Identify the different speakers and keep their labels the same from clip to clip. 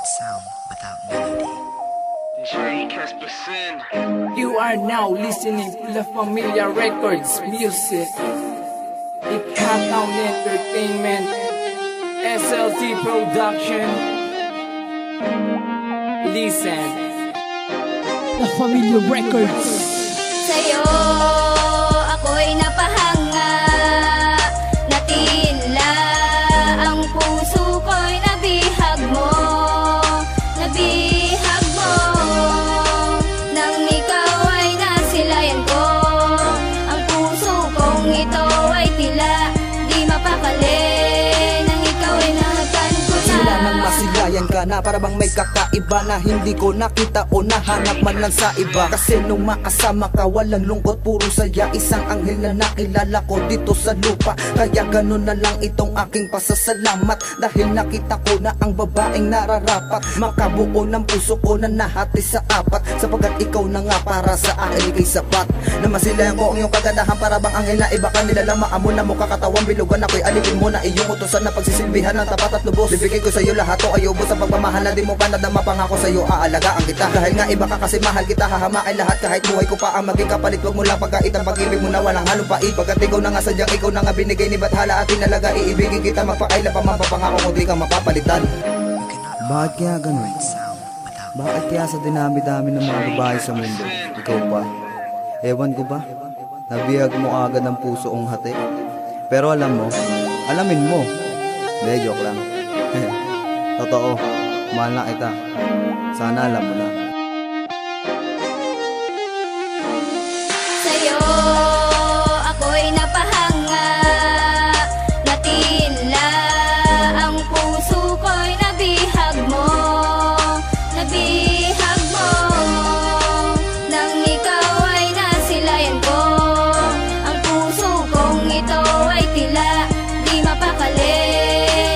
Speaker 1: sound without melody.
Speaker 2: You are now listening to La Familia Records music. It Countdown Entertainment, SLT Production. Listen, La Familia Records.
Speaker 3: Sa'yo ako'y napahanga, natila ang puso ko'y nabihag mo, nabihag mo. Nang ikaw ay nasilayan ko, ang puso kong ito ay tila di mapakali. Nang ikaw ay nahagan ko na.
Speaker 4: Sila nang masilayan ka na, para bang may kakaiba na hindi ko nakita o nahanap man lang sa iba. Kasi nung makasama ka walang lungkot, puro saya, isang anghel na nakilala ko dito sa lupa. Kaya ganun na lang itong aking pasasalamat, dahil nakita ko na ang babaeng nararapat makabuo ng puso ko na nahati sa apat. Sapagkat ikaw na nga para sa akin ikay sapat. Na masilayan ko ang iyong kagandahan, para bang anghel na iba ka nilalamaan mo na mukha katawang bilugan. Ako'y alipin mo na iyong utosan na pagsisilbihan ng tapat at lubos. Bibigay ko sa'yo lahat o ayubo sa pagmamahal na di mo pa nadama. Pangako sa'yo aalagaan kita, dahil nga iba ka kasi mahal kita. Hahamakin lahat kahit buhay ko pa ang maging kapalit. Huwag mo lang pagkait ang pag-ibig mo na walang halong pait. Pagkat ikaw na nga sadyang ikaw na nga binigay ni Bathala at tinalaga. Iibigin kita magpakailan pa, mapapangako kung di ka mapapalitan. Bakit kaya ganun? Bakit kaya sa dinami-dami ng mga babae sa mundo, ikaw pa? Ewan ko ba? Nabihag mo agad ang puso kong hati. Pero alam mo, alamin mo. Hindi, joke lang. Totoo, mahal na kita. Sana alam mo na.
Speaker 3: Sa'yo ako'y napahanga, natila ang puso ko'y nabihag mo, nabihag mo. Nang ikaw ay nasilayan ko, ang puso kong ito ay tila di mapakali.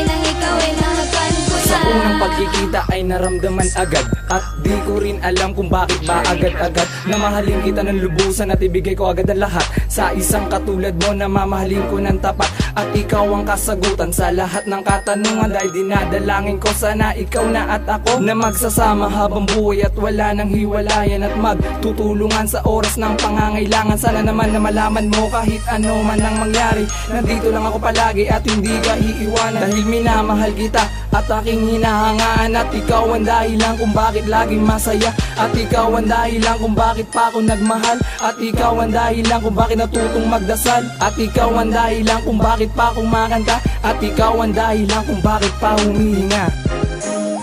Speaker 3: Nang ikaw ay nahagan ko na.
Speaker 2: Sa unang pagkikita ay naramdaman agad, at di ko rin alam kung bakit ba agad-agad na mahalin kita ng lubusan at ibigay ko agad ang lahat. Sa isang katulad mo na mamahalin ko ng tapat, at ikaw ang kasagutan sa lahat ng katanungan. Dahil dinadalangin ko sana ikaw na at ako na magsasama habang buhay at wala nang hiwalayan, at magtutulungan sa oras ng pangangailangan. Sana naman na malaman mo kahit ano man ang mangyari, nandito lang ako palagi at hindi ka iiwanan. Dahil minamahal kita at aking hinahangaan, at ikaw ang dahilan kung bakit laging masaya, at ikaw ang dahilan kung bakit pa ako nagmahal, at ikaw ang dahilan kung bakit natutong magdasal, at ikaw ang dahilan kung bakit pa akong makanta, at ikaw ang dahilan kung bakit pa humihinga.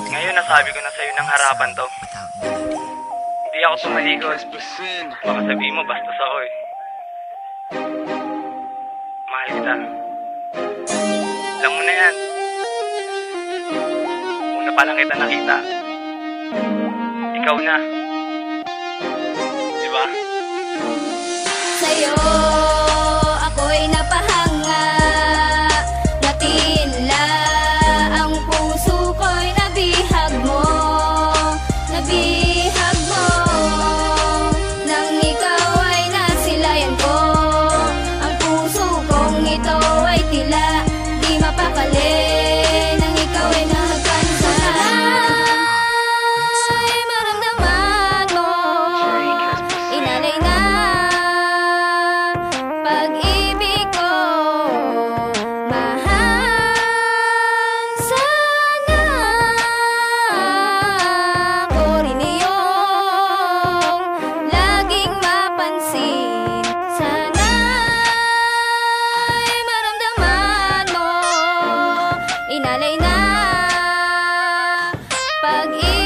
Speaker 5: Ngayon nasabi ko na sa'yo ng harapan to, hindi ako tumalikod. Baka sabihin mo bastos ako eh. Mahal kita. Alam mo na yan. Una pa lang kita nakita, ikaw na. Diba?
Speaker 3: Sa'yo ako'y napahanga, natila ang puso ko'y nabihag mo, nabihag mo. Nang ikaw ay nasilayan ko, ang puso kong ito ay tila di mapakali. Nang ikaw ay nahagan ko na. Ay maramdaman mo, inalay na pag-ibig ko, mahal. Sana ko rin iyong laging mapansin. Sana ay maramdaman mo, inalay na pag-ibig